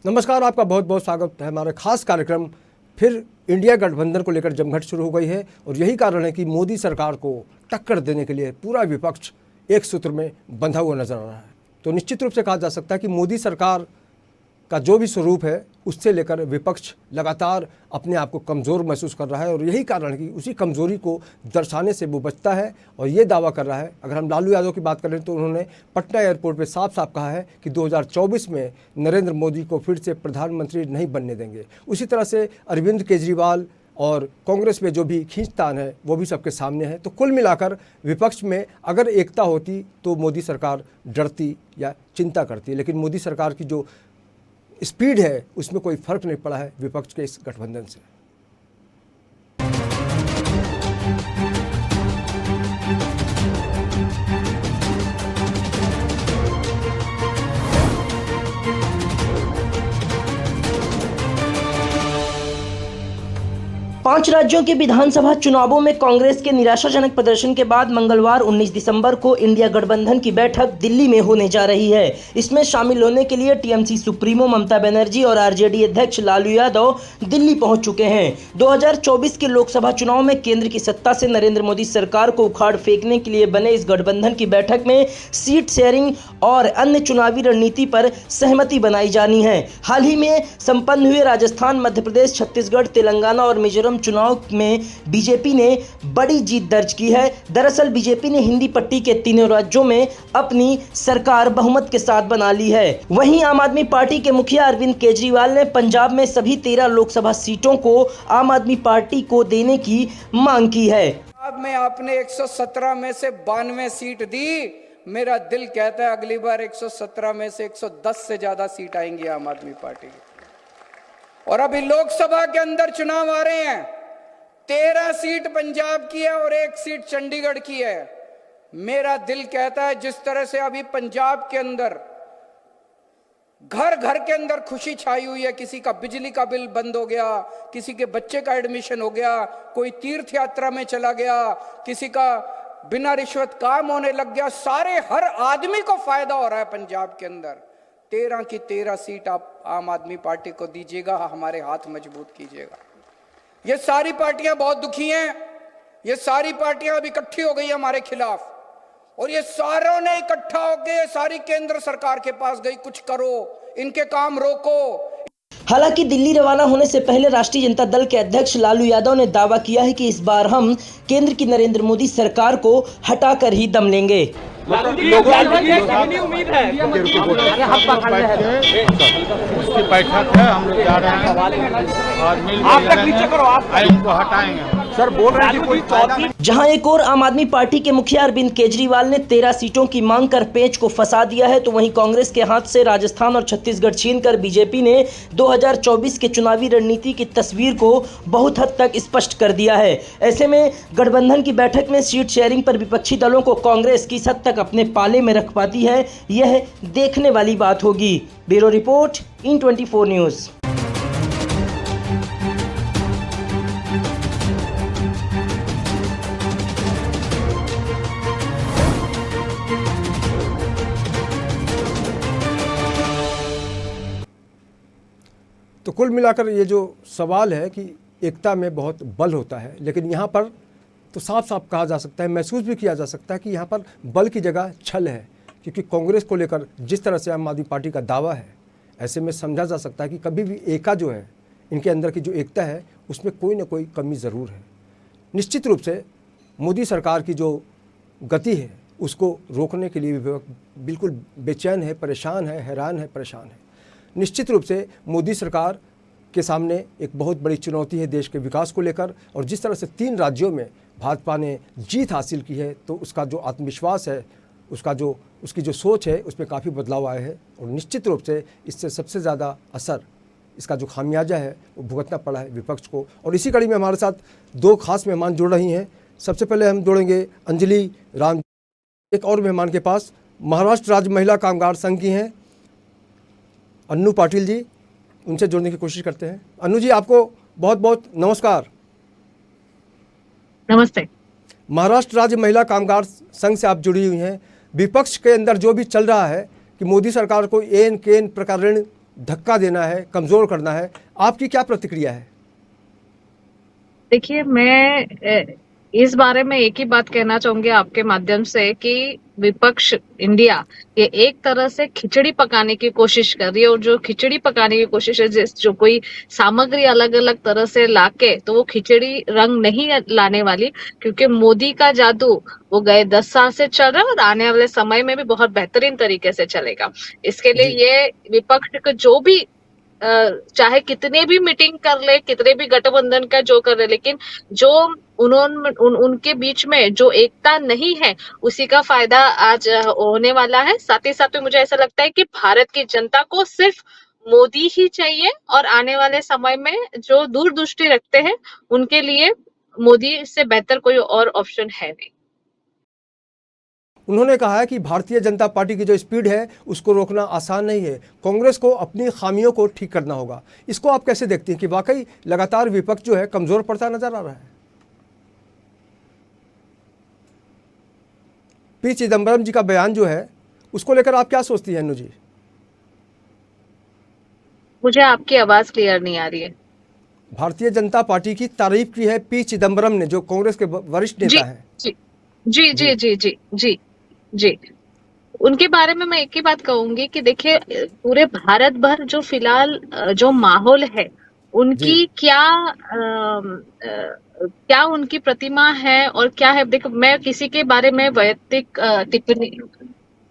नमस्कार, आपका बहुत बहुत स्वागत है। हमारा खास कार्यक्रम फिर इंडिया गठबंधन को लेकर जमघट शुरू हो गई है और यही कारण है कि मोदी सरकार को टक्कर देने के लिए पूरा विपक्ष एक सूत्र में बंधा हुआ नजर आ रहा है। तो निश्चित रूप से कहा जा सकता है कि मोदी सरकार का जो भी स्वरूप है उससे लेकर विपक्ष लगातार अपने आप को कमज़ोर महसूस कर रहा है और यही कारण है कि उसी कमज़ोरी को दर्शाने से वो बचता है और ये दावा कर रहा है। अगर हम लालू यादव की बात करें तो उन्होंने पटना एयरपोर्ट पे साफ साफ कहा है कि 2024 में नरेंद्र मोदी को फिर से प्रधानमंत्री नहीं बनने देंगे। उसी तरह से अरविंद केजरीवाल और कांग्रेस में जो भी खींचतान है वो भी सबके सामने है। तो कुल मिलाकर विपक्ष में अगर एकता होती तो मोदी सरकार डरती या चिंता करती, लेकिन मोदी सरकार की जो स्पीड है उसमें कोई फर्क नहीं पड़ा है विपक्ष के इस गठबंधन से। 5 राज्यों के विधानसभा चुनावों में कांग्रेस के निराशाजनक प्रदर्शन के बाद मंगलवार 19 दिसंबर को इंडिया गठबंधन की बैठक दिल्ली में होने जा रही है। इसमें शामिल होने के लिए टीएमसी सुप्रीमो ममता बनर्जी और आरजेडी अध्यक्ष लालू यादव दिल्ली पहुंच चुके हैं। 2024 के लोकसभा चुनाव में केंद्र की सत्ता से नरेंद्र मोदी सरकार को उखाड़ फेंकने के लिए बने इस गठबंधन की बैठक में सीट शेयरिंग और अन्य चुनावी रणनीति पर सहमति बनाई जानी है। हाल ही में संपन्न हुए राजस्थान, मध्य प्रदेश, छत्तीसगढ़, तेलंगाना और मिजोरम चुनाव में बीजेपी ने बड़ी जीत दर्ज की है। दरअसल बीजेपी ने हिंदी पट्टी के तीनों राज्यों में अपनी सरकार बहुमत के साथ बना ली है। वहीं आम आदमी पार्टी के मुखिया अरविंद केजरीवाल ने पंजाब में सभी 13 लोकसभा सीटों को आम आदमी पार्टी को देने की मांग की है। पंजाब में आपने 117 में से 92 सीट दी। मेरा दिल कहता है अगली बार 117 में से 110 से ज्यादा सीट आएंगी आम आदमी पार्टी की। और अभी लोकसभा के अंदर चुनाव आ रहे हैं। 13 सीट पंजाब की है और 1 सीट चंडीगढ़ की है। मेरा दिल कहता है जिस तरह से अभी पंजाब के अंदर घर घर के अंदर खुशी छाई हुई है, किसी का बिजली का बिल बंद हो गया, किसी के बच्चे का एडमिशन हो गया, कोई तीर्थ यात्रा में चला गया, किसी का बिना रिश्वत काम होने लग गया, सारे हर आदमी को फायदा हो रहा है पंजाब के अंदर। 13 की 13 सीट आप आम आदमी पार्टी को दीजिएगा, हमारे हाथ मजबूत कीजिएगा। ये सारी पार्टियां बहुत दुखी हैं। ये सारी पार्टियां अब इकट्ठी हो गई हमारे खिलाफ और ये सारों ने इकट्ठा होकर सारी केंद्र सरकार के पास गई, कुछ करो, इनके काम रोको। हालांकि दिल्ली रवाना होने से पहले राष्ट्रीय जनता दल के अध्यक्ष लालू यादव ने दावा किया है कि इस बार हम केंद्र की नरेंद्र मोदी सरकार को हटाकर ही दम लेंगे। उम्मीद है उसकी बैठक है, हम लोग जा रहे हैं और मिलकर इनको हटाएंगे। सर बोल रहे हैं कोई। जहां एक और आम आदमी पार्टी के मुखिया अरविंद केजरीवाल ने 13 सीटों की मांग कर पेंच को फंसा दिया है, तो वहीं कांग्रेस के हाथ से राजस्थान और छत्तीसगढ़ छीनकर बीजेपी ने 2024 के चुनावी रणनीति की तस्वीर को बहुत हद तक स्पष्ट कर दिया है। ऐसे में गठबंधन की बैठक में सीट शेयरिंग पर विपक्षी दलों को कांग्रेस किस हद तक अपने पाले में रख पाती है, यह देखने वाली बात होगी। ब्यूरो रिपोर्ट, इन 24 न्यूज। तो कुल मिलाकर ये जो सवाल है कि एकता में बहुत बल होता है, लेकिन यहाँ पर तो साफ साफ कहा जा सकता है, महसूस भी किया जा सकता है कि यहाँ पर बल की जगह छल है। क्योंकि कांग्रेस को लेकर जिस तरह से आम आदमी पार्टी का दावा है, ऐसे में समझा जा सकता है कि कभी भी एका जो है, इनके अंदर की जो एकता है उसमें कोई ना कोई कमी ज़रूर है। निश्चित रूप से मोदी सरकार की जो गति है उसको रोकने के लिए बिल्कुल बेचैन है, परेशान है, हैरान है, परेशान है। निश्चित रूप से मोदी सरकार के सामने एक बहुत बड़ी चुनौती है देश के विकास को लेकर, और जिस तरह से 3 राज्यों में भाजपा ने जीत हासिल की है तो उसका जो आत्मविश्वास है, उसकी जो सोच है उसमें काफ़ी बदलाव आए हैं। और निश्चित रूप से इससे सबसे ज़्यादा असर, इसका जो खामियाजा है वो भुगतना पड़ा है विपक्ष को। और इसी कड़ी में हमारे साथ 2 खास मेहमान जुड़ रही हैं। सबसे पहले हम जोड़ेंगे अंजलि राम, एक और मेहमान के पास महाराष्ट्र राज्य महिला कामगार संघ की हैं अन्नू पाटिल जी, उनसे जोड़ने की कोशिश करते हैं। अन्नू जी, आपको बहुत बहुत नमस्कार। नमस्ते। महाराष्ट्र राज्य महिला कामगार संघ से आप जुड़ी हुई हैं। विपक्ष के अंदर जो भी चल रहा है कि मोदी सरकार को एन केन प्रकार ऋण धक्का देना है, कमज़ोर करना है। आपकी क्या प्रतिक्रिया है? देखिए, मैं इस बारे में एक ही बात कहना चाहूंगी आपके माध्यम से कि विपक्ष इंडिया ये एक तरह से खिचड़ी पकाने की कोशिश कर रही है, और जो खिचड़ी पकाने की कोशिश है, जो कोई सामग्री अलग अलग तरह से लाके, तो वो खिचड़ी रंग नहीं लाने वाली, क्योंकि मोदी का जादू वो गए 10 साल से चल रहा है और आने वाले समय में भी बहुत बेहतरीन तरीके से चलेगा। इसके लिए जी। ये विपक्ष का जो भी चाहे कितने भी मीटिंग कर ले, कितने भी गठबंधन का जो कर ले, लेकिन जो उनके बीच में जो एकता नहीं है, उसी का फायदा आज होने वाला है। साथ ही साथ में मुझे ऐसा लगता है कि भारत की जनता को सिर्फ मोदी ही चाहिए, और आने वाले समय में जो दूरदृष्टि रखते हैं उनके लिए मोदी से बेहतर कोई और ऑप्शन है नहीं। उन्होंने कहा है कि भारतीय जनता पार्टी की जो स्पीड है उसको रोकना आसान नहीं है, कांग्रेस को अपनी खामियों को ठीक करना होगा। इसको आप कैसे देखती हैं कि वाकई लगातार विपक्ष जो है कमज़ोर पड़ता नजर आ रहा है? पी चिदम्बरम जी का बयान जो है उसको लेकर आप क्या सोचती हैं अनु जी? मुझे आपकी आवाज क्लियर नहीं आ रही है। भारतीय जनता पार्टी की तारीफ की है पी चिदम्बरम ने, जो कांग्रेस के वरिष्ठ जी नेता हैं। जी जी जी जी जी जी जी। उनके बारे में मैं एक ही बात कहूंगी कि देखिए, पूरे भारत भर जो फिलहाल जो माहौल है, उनकी जी। क्या उनकी प्रतिमा है और क्या है। देखो, मैं किसी के बारे में वैयक्तिक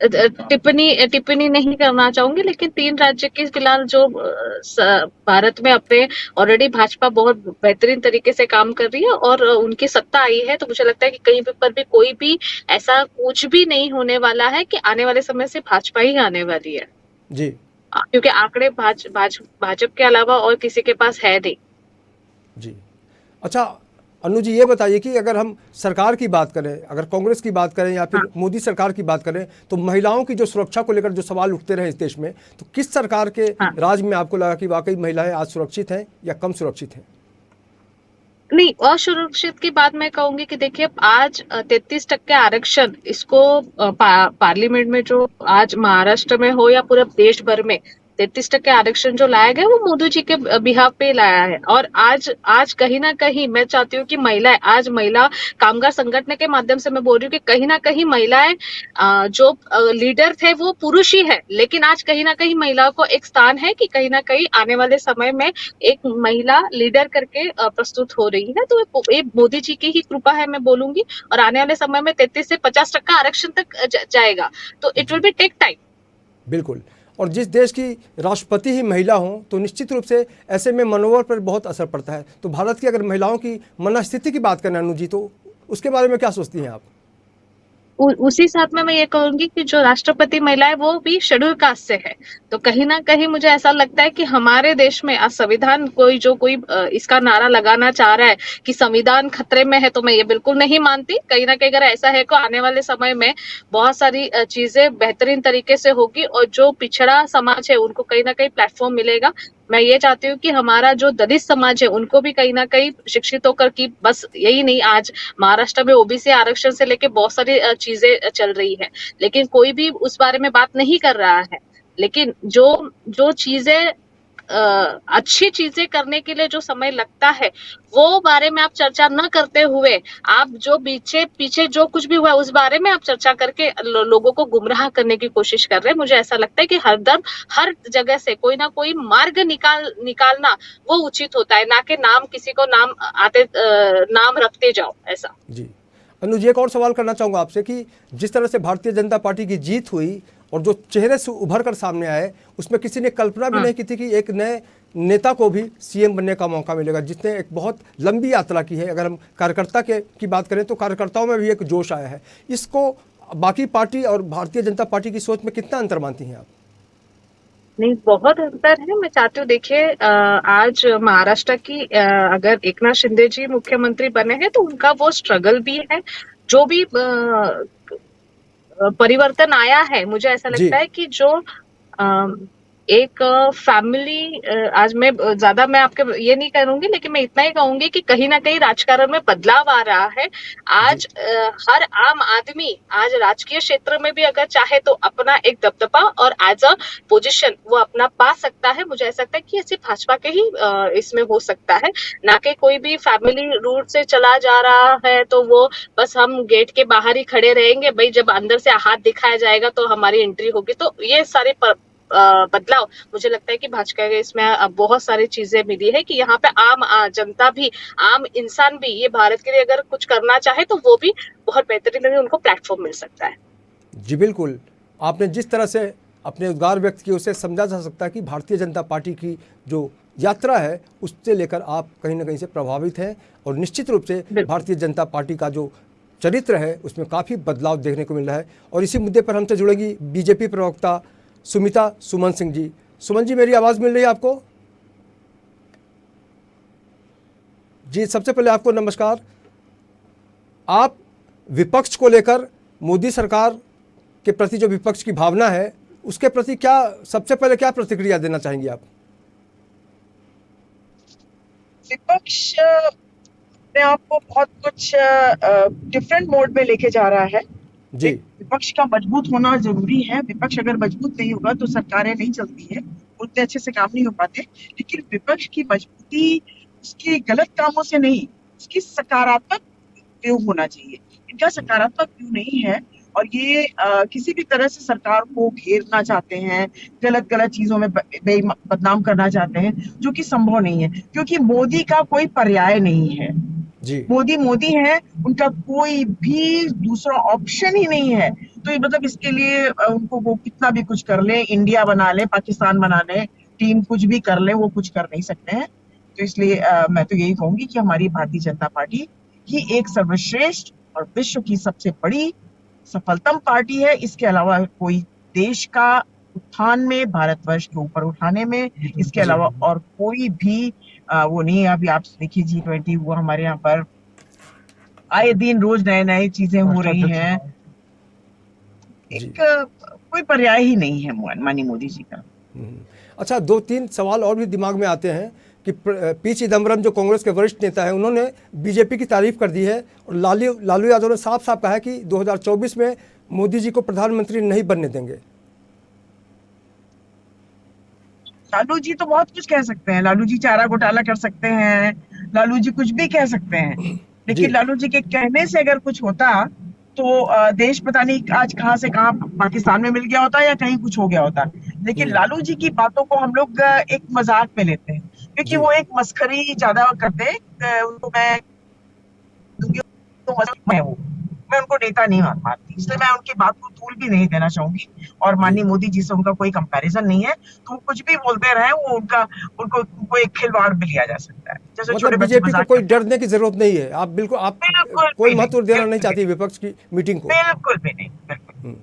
टिप्पणी नहीं करना चाहूंगी, लेकिन 3 राज्य की फिलहाल जो भारत में अपने ऑलरेडी भाजपा बहुत बेहतरीन तरीके से काम कर रही है और उनकी सत्ता आई है, तो मुझे लगता है कि कहीं पर भी कोई भी ऐसा कुछ भी नहीं होने वाला है कि आने वाले समय से भाजपा ही आने वाली है। जी। क्योंकि आंकड़े भाजपा के अलावा और किसी के पास है नहीं। जी। अच्छा अनु जी, ये बताइए कि अगर हम सरकार की बात करें, अगर कांग्रेस की बात करें या फिर मोदी सरकार की बात करें, तो महिलाओं की जो सुरक्षा को लेकर जो सवाल उठते रहे इस देश में, तो किस सरकार के राज में आपको लगा कि वाकई महिलाएं आज सुरक्षित हैं या कम सुरक्षित हैं? नहीं, असुरक्षित की बात मैं कहूंगी कि देखिए, आज 33% आरक्षण इसको पार्लियामेंट में जो आज महाराष्ट्र में हो या पूरे देश भर में 33% आरक्षण जो लाया गया, वो मोदी जी के बिहाफ पे लाया है। और आज कहीं ना कहीं मैं चाहती हूँ कि महिला कामगार संगठन के माध्यम से मैं बोल रही हूँ कि कहीं ना कहीं महिलाएं जो लीडर थे वो पुरुष ही है, लेकिन आज कहीं ना कहीं महिलाओं को एक स्थान है कि कहीं ना कहीं आने वाले समय में एक महिला लीडर करके प्रस्तुत हो रही है। तो ये मोदी जी की ही कृपा है, मैं बोलूंगी। और आने वाले समय में 33 से 50% आरक्षण तक जाएगा, तो it will be take time. बिल्कुल। और जिस देश की राष्ट्रपति ही महिला हो, तो निश्चित रूप से ऐसे में मनोबल पर बहुत असर पड़ता है। तो भारत की अगर महिलाओं की मनस्थिति की बात करें अनु जी, तो उसके बारे में क्या सोचती हैं आप? उसी साथ में मैं ये कहूंगी कि जो राष्ट्रपति महिला है वो भी शेड्यूल कास्ट से है, तो कहीं ना कहीं मुझे ऐसा लगता है कि हमारे देश में आज संविधान कोई इसका नारा लगाना चाह रहा है कि संविधान खतरे में है, तो मैं ये बिल्कुल नहीं मानती। कहीं ना कहीं अगर ऐसा है तो आने वाले समय में बहुत सारी चीजें बेहतरीन तरीके से होगी और जो पिछड़ा समाज है उनको कहीं ना कहीं प्लेटफॉर्म मिलेगा। मैं ये चाहती हूँ कि हमारा जो दलित समाज है उनको भी कहीं ना कहीं शिक्षित होकर, की बस यही नहीं, आज महाराष्ट्र में ओबीसी आरक्षण से लेके बहुत सारी चीजें चल रही है, लेकिन कोई भी उस बारे में बात नहीं कर रहा है। लेकिन जो चीजें अच्छी चीजें करने के लिए जो समय लगता है, वो बारे में आप चर्चा न करते हुए आप जो पीछे जो कुछ भी हुआ उस बारे में आप चर्चा करके लोगों को गुमराह करने की कोशिश कर रहे हैं। मुझे ऐसा लगता है कि हर जगह से कोई ना कोई मार्ग निकालना वो उचित होता है, ना कि किसी को नाम रखते जाओ ऐसा। जी अनु जी, एक और सवाल करना चाहूँगा आपसे कि जिस तरह से भारतीय जनता पार्टी की जीत हुई और जो चेहरे से उभर कर सामने आए, उसमें किसी ने कल्पना भी नहीं की थी कि एक नए नेता को भी सीएम बनने का मौका मिलेगा, जिसने एक बहुत लंबी यात्रा की है। अगर हम कार्यकर्ता की बात करें तो कार्यकर्ताओं में भी एक जोश आया है। इसको बाकी पार्टी और भारतीय जनता पार्टी की सोच में कितना अंतर मानती हैं आप? नहीं, बहुत अंतर है। मैं चाहती हूँ, देखिए, आज महाराष्ट्र की अगर एकनाथ शिंदे जी मुख्यमंत्री बने हैं तो उनका वो स्ट्रगल भी है, जो भी परिवर्तन आया है। मुझे ऐसा लगता है कि जो एक फैमिली, आज ज्यादा मैं आपके ये नहीं करूंगी, लेकिन मैं इतना ही कहूंगी कि कहीं ना कहीं राजकारण में बदलाव आ रहा है। आज हर आम आदमी आज राजकीय क्षेत्र में भी अगर चाहे तो अपना एक दबदबा और एज अ पोजीशन वो अपना पा सकता है। मुझे ऐसा लगता है कि ये सिर्फ भाजपा के ही इसमें हो सकता है, ना कि कोई भी फैमिली रूट से चला जा रहा है तो वो बस हम गेट के बाहर ही खड़े रहेंगे, भाई जब अंदर से हाथ दिखाया जाएगा तो हमारी एंट्री होगी। तो ये सारे बदलाव मुझे लगता है कि भाजपा के इसमें बहुत सारी चीजें मिली है कि यहाँ पे आम जनता भी, आम इंसान भी ये भारत के लिए अगर कुछ करना चाहे तो वो भी बहुत बेहतरीन उनको प्लेटफॉर्म मिल सकता है। जी बिल्कुल, आपने जिस तरह से अपने उद्गार व्यक्त किए उससे समझा जा सकता है कि भारतीय जनता पार्टी की जो यात्रा है उससे लेकर आप कहीं ना कहीं से प्रभावित हैं, और निश्चित रूप से भारतीय जनता पार्टी का जो चरित्र है उसमें काफ़ी बदलाव देखने को मिल रहा है। और इसी मुद्दे पर हमसे जुड़ेगी बीजेपी प्रवक्ता सुमिता सुमन सिंह जी। सुमन जी, मेरी आवाज़ मिल रही है आपको? जी, सबसे पहले आपको नमस्कार। आप विपक्ष को लेकर मोदी सरकार के प्रति जो विपक्ष की भावना है उसके प्रति क्या सबसे पहले क्या प्रतिक्रिया देना चाहेंगी आप? विपक्ष अपने आप को बहुत कुछ डिफरेंट मोड में लेके जा रहा है जी। विपक्ष का मजबूत होना जरूरी है। विपक्ष अगर मजबूत नहीं होगा तो सरकारें नहीं चलती है, उतने अच्छे से काम नहीं हो पाते। लेकिन विपक्ष की मजबूती उसके गलत कामों से नहीं, उसकी सकारात्मक व्यू होना चाहिए। इनका सकारात्मक व्यू नहीं है और ये किसी भी तरह से सरकार को घेरना चाहते हैं, गलत गलत चीजों में बदनाम करना चाहते हैं, जो कि संभव नहीं है, क्योंकि मोदी का कोई पर्याय नहीं है जी। मोदी है, उनका कोई भी दूसरा ऑप्शन ही नहीं है। तो ये मतलब इसके लिए उनको वो कितना भी कुछ कर ले, इंडिया बना ले, पाकिस्तान बना ले, टीम कुछ भी कर ले, वो कुछ कर नहीं सकते हैं। तो इसलिए मैं तो यही कहूंगी कि हमारी भारतीय जनता पार्टी ही एक सर्वश्रेष्ठ और विश्व की सबसे बड़ी सफलतम पार्टी है। इसके अलावा कोई देश का उत्थान में, भारतवर्ष के ऊपर उठाने में इसके अलावा और कोई भी वो नहीं है। अभी आप देखिए G20 हुआ हमारे यहाँ पर, आए दिन रोज नए नए चीजें हो रही हैं। एक कोई पर्याय ही नहीं है माननीय मोदी जी का। अच्छा, 2-3 सवाल और भी दिमाग में आते हैं कि पी चिदम्बरम जो कांग्रेस के वरिष्ठ नेता हैं उन्होंने बीजेपी की तारीफ कर दी है, और लालू यादव ने साफ साफ कहा है कि 2024 में मोदी जी को प्रधानमंत्री नहीं बनने देंगे। लालू जी तो बहुत कुछ कह सकते हैं, लालू जी चारा घोटाला कर सकते हैं, लालू जी कुछ भी कह सकते हैं, लेकिन लालू जी के कहने से अगर कुछ होता तो देश पता नहीं आज कहां से कहां पाकिस्तान में मिल गया होता या कहीं कुछ हो गया होता। लेकिन लालू जी की बातों को हम लोग एक मजाक में लेते हैं, क्योंकि वो एक मस्खरी ज्यादा करते हैं। उनको मैं मैं उनको नेता नहीं मानती, इसलिए मैं उनकी बात को तूल भी नहीं देना चाहूंगी। और माननीय मोदी जी से उनका कोई कंपैरिजन नहीं है, तो वो कुछ भी बोलते रहे, वो उनको एक खिलवाड़ भी लिया जा सकता है। जैसे मतलब बीजेपी को कोई डरने की जरूरत नहीं है। आप बिल्कुल कोई महत्व देना नहीं चाहती विपक्ष की मीटिंग को? बिल्कुल भी नहीं, बिल्कुल।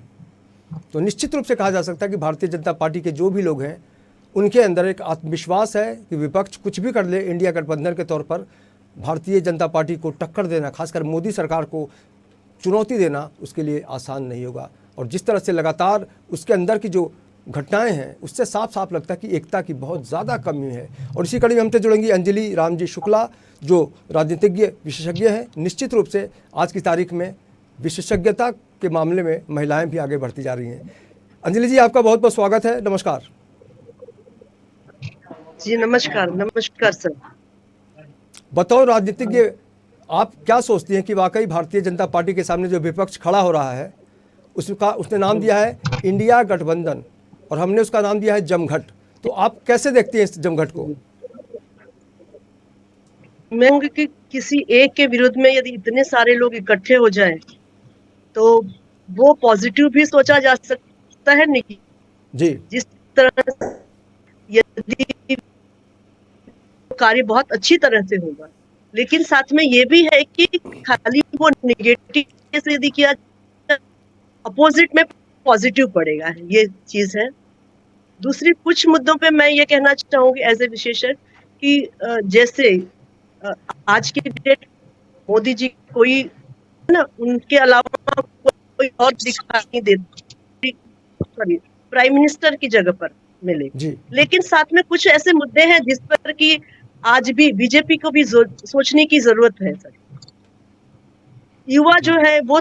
तो निश्चित रूप से कहा जा सकता है कि भारतीय जनता पार्टी के जो भी लोग हैं उनके अंदर एक आत्मविश्वास है कि विपक्ष कुछ भी कर ले, इंडिया गठबंधन के तौर पर भारतीय जनता पार्टी को टक्कर देना, खासकर मोदी सरकार को चुनौती देना, उसके लिए आसान नहीं होगा। और जिस तरह से लगातार उसके अंदर की जो घटनाएं हैं उससे साफ साफ लगता है कि एकता की बहुत ज़्यादा कमी है। और इसी कड़ी में हमसे जुड़ेंगी अंजलि रामजी शुक्ला, जो राजनीतिज्ञ विशेषज्ञ हैं। निश्चित रूप से आज की तारीख में विशेषज्ञता के मामले में महिलाएं भी आगे बढ़ती जा रही हैं। अंजलि जी, आपका बहुत बहुत स्वागत है। नमस्कार जी। नमस्कार सर। बताओ राजनीतिज्ञ, आप क्या सोचती हैं कि वाकई भारतीय जनता पार्टी के सामने जो विपक्ष खड़ा हो रहा है उसने नाम दिया है इंडिया गठबंधन और हमने उसका नाम दिया है जमघट, तो आप कैसे देखते हैं इस जमघट को? मैं कहूँगी कि किसी एक के विरुद्ध में यदि इतने सारे लोग इकट्ठे हो जाएं तो वो पॉजिटिव भी सोचा जा सकता है नहीं जी। जिस तरह यदि कार्य बहुत अच्छी तरह से होगा, लेकिन साथ में ये भी है कि खाली वो निगेटिव से यदि किया अपोजिट में पॉजिटिव पड़ेगा, ये चीज है। दूसरी कुछ मुद्दों पे मैं ये कहना चाहूंगी एज ए विशेषज्ञ कि जैसे आज की डेट मोदी जी कोई ना, उनके अलावा कोई और दिखाई नहीं देता प्राइम मिनिस्टर की जगह पर, मिलेगी। जी लेकिन साथ में कुछ ऐसे मुद्दे हैं जिस पर कि आज भी बीजेपी को भी सोचने की जरूरत है सर। युवा जो है वो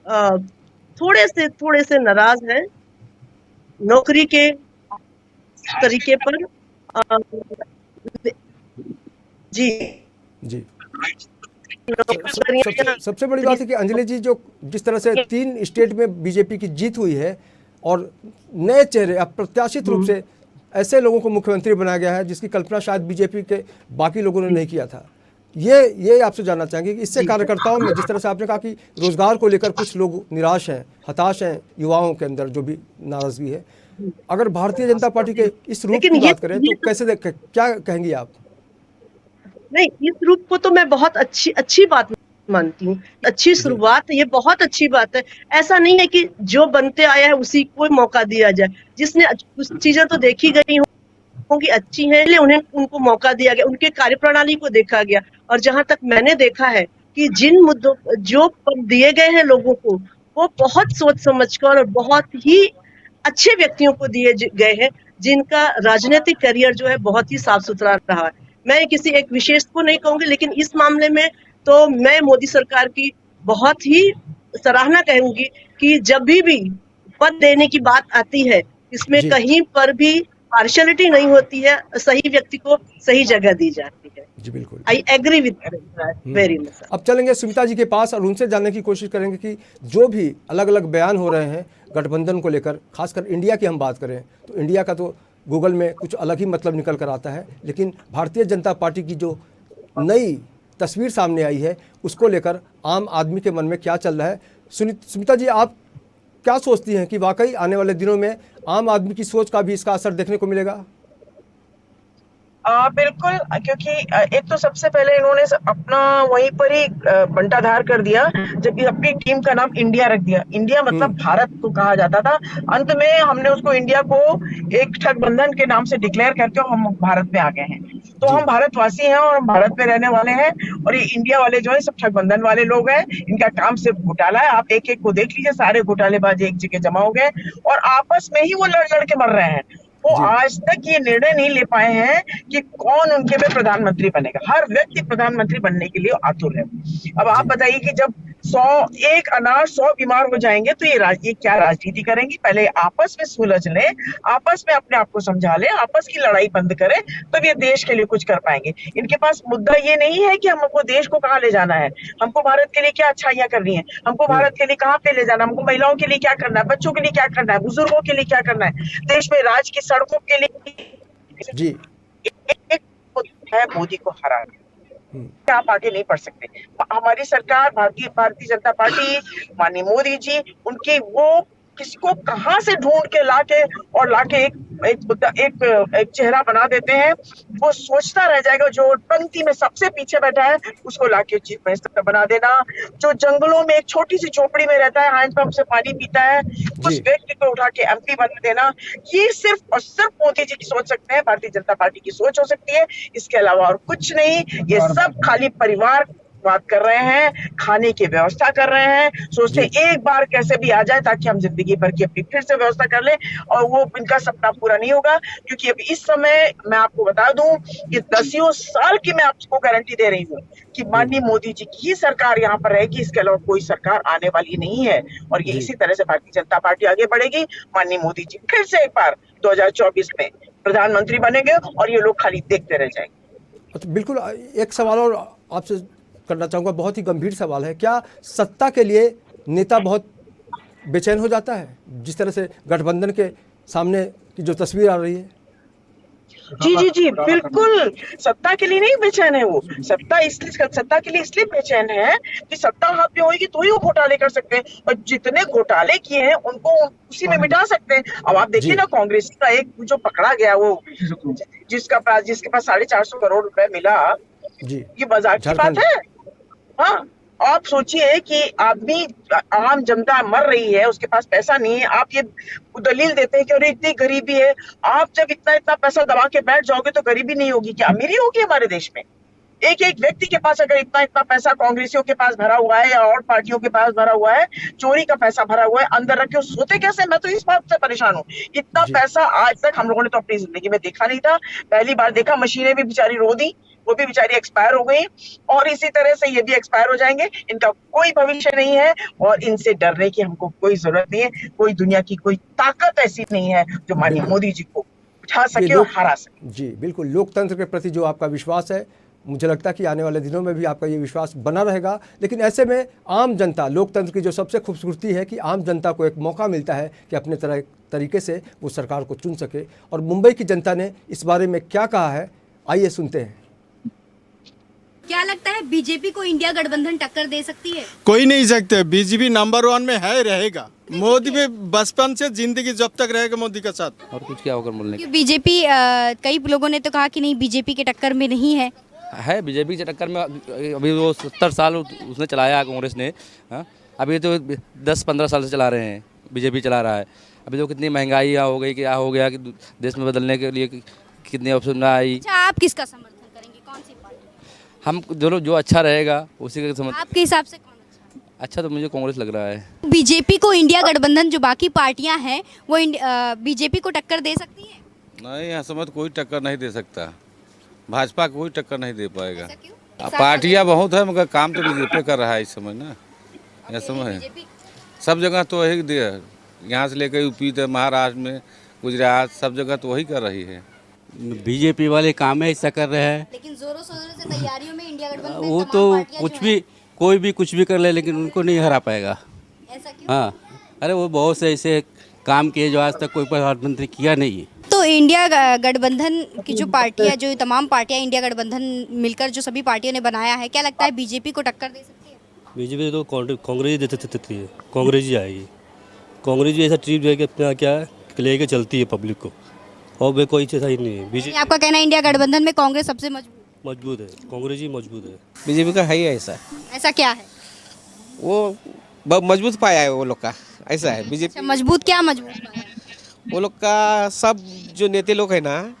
अ, थोड़े से नाराज है नौकरी के तरीके पर। अ, जी जी सबसे बड़ी बात है कि अंजलि जी, जो जिस तरह से 3 स्टेट में बीजेपी की जीत हुई है और नए चेहरे अप्रत्याशित रूप से ऐसे लोगों को मुख्यमंत्री बनाया गया है जिसकी कल्पना शायद बीजेपी के बाकी लोगों ने नहीं किया था। ये आपसे जानना चाहेंगे कि इससे कार्यकर्ताओं में, जिस तरह से आपने कहा कि रोजगार को लेकर कुछ लोग निराश हैं, हताश हैं, युवाओं के अंदर जो भी नाराजगी है, अगर भारतीय जनता पार्टी के इस रूप की बात करें तो कैसे क्या कहेंगी आप? नहीं, इस रूप को तो मैं बहुत अच्छी बात मानती हूँ। अच्छी शुरुआत है, ये बहुत अच्छी बात है। ऐसा नहीं है कि जो बनते आया है उसी को मौका दिया जाए। जिसने कुछ चीजें तो देखी गई होंगी अच्छी हैं, इसलिए उनको मौका दिया गया, उनके कार्यप्रणाली को देखा गया। और जहां तक मैंने देखा है कि जिन मुद्दों जो पद दिए गए हैं लोगों को, वो बहुत सोच समझकर और बहुत ही अच्छे व्यक्तियों को दिए गए हैं जिनका राजनीतिक करियर जो है बहुत ही साफ सुथरा रहा है। मैं किसी एक विशेष को नहीं कहूंगी, लेकिन इस मामले में तो मैं मोदी सरकार की बहुत ही सराहना करूंगी कि जब भी पद देने की बात आती है, इसमें कहीं पर भी पार्शियलिटी नहीं होती है, सही व्यक्ति को सही जगह दी जाती है। जी बिल्कुल, I agree with very much. अब चलेंगे सुमिता जी के पास और उनसे जानने की कोशिश करेंगे कि जो भी अलग अलग बयान हो रहे हैं गठबंधन को लेकर, खासकर इंडिया की हम बात करें तो इंडिया का तो गूगल में कुछ अलग ही मतलब निकल कर आता है, लेकिन भारतीय जनता पार्टी की जो नई तस्वीर सामने आई है उसको लेकर आम आदमी के मन में क्या चल रहा है? सुमिता जी, आप क्या सोचती हैं कि वाकई आने वाले दिनों में आम आदमी की सोच का भी इसका असर देखने को मिलेगा? बिल्कुल, क्योंकि एक तो सबसे पहले इन्होंने अपना वहीं पर ही बंटाधार कर दिया, जब अपनी टीम का नाम इंडिया रख दिया। इंडिया मतलब भारत को कहा जाता था, अंत में हमने उसको इंडिया को एक ठगबंधन के नाम से डिक्लेयर करके हम भारत में आ गए हैं। तो हम भारतवासी हैं और हम भारत में रहने वाले हैं, और ये इंडिया वाले जो है सब ठगबंधन वाले लोग हैं। इनका काम सिर्फ घोटाला है। आप एक एक को देख लीजिए, सारे घोटालेबाज एक जगह जमा हो गए और आपस में ही वो लड़ के मर रहे हैं। वो आज तक ये निर्णय नहीं ले पाए हैं कि कौन उनके में प्रधानमंत्री बनेगा। हर व्यक्ति प्रधानमंत्री बनने के लिए आतुर है। अब आप बताइए कि जब 100 अनाथ 100 बीमार हो जाएंगे तो ये क्या राजनीति करेंगे? पहले आपस में सुलझ लें, आपस में अपने आप को समझा लें, आपस की लड़ाई बंद करें, तब ये देश के लिए कुछ कर पाएंगे। इनके पास मुद्दा ये नहीं है कि हमको देश को कहाँ ले जाना है, हमको भारत के लिए क्या अच्छाइयां करनी है, हमको भारत के लिए कहाँ पे ले जाना, हमको महिलाओं के लिए क्या करना है, बच्चों के लिए क्या करना है, बुजुर्गों के लिए क्या करना है, देश में राज की सड़कों के लिए। जी एक है मोदी को हराना, आप आगे नहीं बढ़ सकते। हमारी सरकार भारतीय जनता पार्टी, माननीय मोदी जी, उनकी वो किसको कहां से ढूंढ के लाके एक चेहरा बना देते हैं। वो सोचता रह जाएगा, जो पंक्ति में सबसे पीछे बैठा है उसको लाके चीफ मिनिस्टर बना देना, जो जंगलों में एक छोटी सी झोपड़ी में रहता है, हैंडपंप से पानी पीता है, उस व्यक्ति को उठा के एमपी बना देना। ये सिर्फ और सिर्फ मोदी जी की सोच सकते हैं, भारतीय जनता पार्टी की सोच हो सकती है, इसके अलावा और कुछ नहीं। ये सब खाली परिवार बात कर रहे हैं, खाने की व्यवस्था कर रहे हैं, सोचते हैं एक बार कैसे भी आ जाए ताकि हम जिंदगी भर की अपनी फिर से व्यवस्था कर लें, और वो इनका सपना पूरा नहीं होगा। क्योंकि अभी इस समय मैं आपको बता दूं कि 10 साल की मैं आपको गारंटी दे रही हूँ कि माननीय मोदी जी की ही सरकार यहाँ पर रहेगी, इसके अलावा कोई सरकार आने वाली नहीं है। और ये इसी तरह से भारतीय जनता पार्टी आगे बढ़ेगी। माननीय मोदी जी फिर से एक बार 2024 में प्रधानमंत्री बनेंगे और ये लोग खाली देखते रह जाएंगे। तो बिल्कुल, एक सवाल और आपसे करना चाहूँगा, बहुत ही गंभीर सवाल है। क्या सत्ता के लिए नेता बहुत बेचैन हो जाता है, जिस तरह से गठबंधन के सामने की जो तस्वीर आ रही है? जी बिल्कुल, सत्ता के लिए नहीं बेचैन है वो। सत्ता के लिए इसलिए बेचैन है कि सत्ता हाथ में होगी तो ही वो घोटाले कर सकते हैं, और जितने घोटाले किए हैं उनको उसी में मिटा सकते हैं। अब आप देखिए ना, कांग्रेस का एक जो पकड़ा गया, वो जिसके पास 450 करोड़ रुपए मिला, ये मजाक की बात है? हाँ, आप सोचिए कि आम जनता मर रही है, उसके पास पैसा नहीं है, आप ये दलील देते हैं कि अरे इतनी गरीबी है। आप जब इतना पैसा दबा के बैठ जाओगे तो गरीबी नहीं होगी, क्या अमीरी होगी हमारे देश में? एक एक व्यक्ति के पास अगर इतना इतना पैसा कांग्रेसियों के पास भरा हुआ है या और पार्टियों के पास भरा हुआ है, चोरी का पैसा भरा हुआ है, अंदर रखे हो, सोते कैसे? मैं तो इस बात से परेशान हूँ। इतना पैसा आज तक हम लोगों ने तो अपनी जिंदगी में देखा नहीं था। पहली बार देखा। मशीनें भी बेचारी रो दी, वो भी बेचारी एक्सपायर हो गई, और इसी तरह से ये भी एक्सपायर हो जाएंगे। इनका कोई भविष्य नहीं है और इनसे डरने की हमको कोई जरूरत नहीं है। कोई दुनिया की कोई ताकत ऐसी नहीं है जो माननीय मोदी जी को उठा सके और हरा सके। जी बिल्कुल, लोकतंत्र के प्रति जो आपका विश्वास है, मुझे लगता है कि आने वाले दिनों में भी आपका ये विश्वास बना रहेगा। लेकिन ऐसे में आम जनता, लोकतंत्र की जो सबसे खूबसूरती है कि आम जनता को एक मौका मिलता है कि अपने तरीके से वो सरकार को चुन सके। और मुंबई की जनता ने इस बारे में क्या कहा है, आइए सुनते हैं। क्या लगता है बीजेपी को इंडिया गठबंधन टक्कर दे सकती है? कोई नहीं सकते। बीजेपी नंबर 1 में है, रहेगा। मोदी भी बचपन से जिंदगी जब तक रहेगा मोदी के साथ। और कुछ क्या होकर बोलने क्योंकि बीजेपी कई लोगों ने तो कहा कि नहीं, बीजेपी के टक्कर में नहीं है। बीजेपी के टक्कर में अभी वो 70 साल उसने चलाया कांग्रेस ने। हाँ, अभी तो 10-15 साल से चला रहे हैं, बीजेपी चला रहा है। अभी तो कितनी महंगाई हो गई, क्या हो गया कि देश में बदलने के लिए कितनी ऑप्शन आई। अच्छा, आप किसका समर्थन करेंगे, कौन सी पार्टी? हम दोनों जो अच्छा रहेगा उसी का समर्थन। आपके हिसाब से कौन अच्छा? तो मुझे कांग्रेस लग रहा है। बीजेपी को इंडिया गठबंधन जो बाकी पार्टियां हैं वो बीजेपी को टक्कर दे सकती है? नहीं, यहाँ समय कोई टक्कर नहीं दे सकता। भाजपा कोई टक्कर नहीं दे पाएगा। ऐसा क्यों? पार्टियां बहुत है मगर काम तो बीजेपी कर रहा है इस समय ना। यह समय है सब जगह तो वही दे, यहाँ से लेकर यूपी तक, महाराष्ट्र में, गुजरात, सब जगह तो वही कर रही है। बीजेपी वाले काम है ऐसा कर रहे हैं, लेकिन जोरों शोरों से तैयारियों में इंडिया गठबंधन में वो तमाम तो पार्टियां कुछ जो भी हैं। कोई भी कुछ भी कर ले लेकिन उनको नहीं हरा पाएगा। ऐसा क्यों? हाँ, अरे वो बहुत से ऐसे काम किए जो आज तक कोई प्रधानमंत्री किया नहीं है। तो इंडिया गठबंधन की जो पार्टियां, जो तमाम पार्टियां इंडिया गठबंधन मिलकर जो सभी पार्टियों ने बनाया है, क्या लगता है बीजेपी को टक्कर दे सकती है? बीजेपी तो कांग्रेस ही देती है, कांग्रेस ही आएगी। कांग्रेस भी ऐसा ट्रीट है कि अपना क्या लेके चलती है पब्लिक को, और वे कोई ऐसा ही नहीं है। बीजेपी, आपका कहना है इंडिया गठबंधन में कांग्रेस सबसे मजबूत है, कांग्रेस ही मजबूत है। बीजेपी का है ही ऐसा क्या है? वो मजबूत पाया है वो लोग का, ऐसा है बीजेपी। अच्छा, मजबूत क्या मजबूत पाया? वो लोग का सब जो नेता लोग है ना,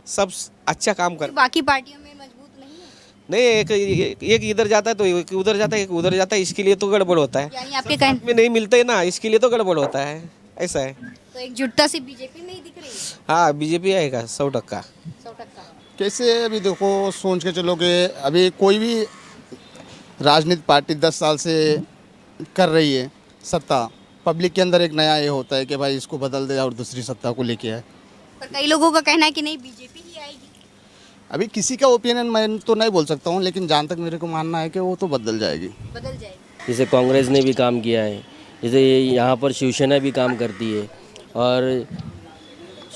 सब अच्छा काम कर। बाकी पार्टियों में मजबूत नहीं है? नहीं, एक इधर जाता है तो एक उधर जाता है, एक उधर जाता है, इसके लिए तो गड़बड़ होता है। यानी आपके कहने में नहीं मिलते है ना, इसके लिए तो गड़बड़ होता है, ऐसा है। तो एकजुटता से बीजेपी में ही दिख रही है। हाँ, बीजेपी आएगा 100%। कैसे अभी देखो, सोच के चलो कि अभी कोई भी राजनीतिक पार्टी 10 साल से कर रही है सत्ता, पब्लिक के अंदर एक नया ये होता है कि भाई इसको बदल दे और दूसरी सत्ता को लेके आए। पर कई लोगों का कहना है कि नहीं, बीजेपी ही आएगी। अभी किसी का ओपिनियन मैं तो नहीं बोल सकता हूँ, लेकिन जहाँ तक मेरे को मानना है कि वो तो बदल जाएगी। जैसे कांग्रेस ने भी काम किया है, जैसे यहाँ पर शिवसेना भी काम करती है, और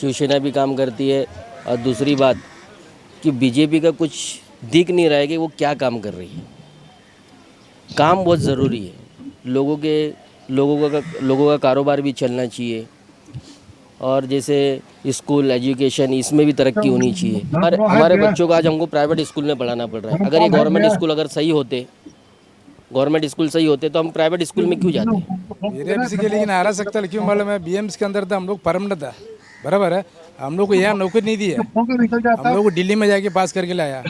शिवसेना भी काम करती है। और दूसरी बात कि बीजेपी का कुछ दिख नहीं रहा है कि वो क्या काम कर रही है। काम बहुत ज़रूरी है, लोगों का कारोबार भी चलना चाहिए, और जैसे स्कूल एजुकेशन, इसमें भी तरक्की होनी चाहिए। और हमारे बच्चों को आज हमको प्राइवेट स्कूल में पढ़ाना पड़ रहा है। अगर ये गवर्नमेंट स्कूल अगर सही होते तो हम प्राइवेट स्कूल में क्यों जाते? बीएमसी के लिए नहीं आ सकता, लेकिन मालूम है बीएमसी के अंदर था, हम लोग परमानेंट था, बराबर है। हम लोग को यहाँ नौकरी नहीं दी है, हम लोग को दिल्ली में जाके पास करके लाया,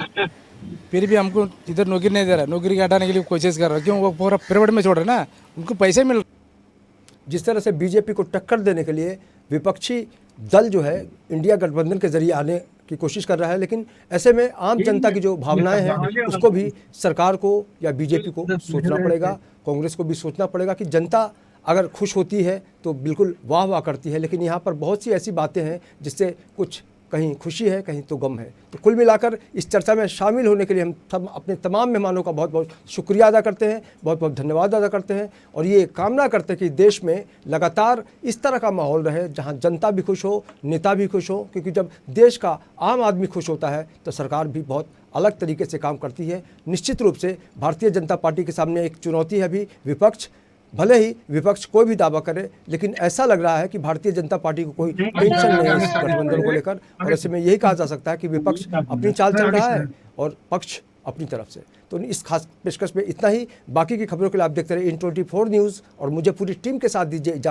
फिर भी हमको इधर नौकरी नहीं दे रहा। नौकरी हटाने के लिए कोशिश कर रहा है, क्यों? वो पूरा प्राइवेट में छोड़ रहे ना, उनको पैसे मिल। जिस तरह से बीजेपी को टक्कर देने के लिए विपक्षी दल जो है इंडिया गठबंधन के जरिए आने की कोशिश कर रहा है, लेकिन ऐसे में आम जनता की जो भावनाएं हैं उसको भी सरकार को या बीजेपी को सोचना पड़ेगा, कांग्रेस को भी सोचना पड़ेगा कि जनता अगर खुश होती है तो बिल्कुल वाह वाह करती है, लेकिन यहाँ पर बहुत सी ऐसी बातें हैं जिससे कुछ कहीं खुशी है, कहीं तो गम है। तो कुल मिलाकर इस चर्चा में शामिल होने के लिए हम सब अपने तमाम मेहमानों का बहुत बहुत शुक्रिया अदा करते हैं, बहुत बहुत धन्यवाद अदा करते हैं, और ये कामना करते हैं कि देश में लगातार इस तरह का माहौल रहे जहां जनता भी खुश हो, नेता भी खुश हो, क्योंकि जब देश का आम आदमी खुश होता है तो सरकार भी बहुत अलग तरीके से काम करती है। निश्चित रूप से भारतीय जनता पार्टी के सामने एक चुनौती है अभी विपक्ष। भले ही विपक्ष कोई भी दावा करे, लेकिन ऐसा लग रहा है कि भारतीय जनता पार्टी को कोई टेंशन नहीं है इस गठबंधन को लेकर, और ऐसे में यही कहा जा सकता है कि विपक्ष अपनी चाल चल रहा है और पक्ष अपनी तरफ से। तो इस खास पेशकश में इतना ही। बाकी की खबरों के लिए आप देखते रहे IN24 न्यूज़, और मुझे पूरी टीम के साथ दीजिए इजाज़त।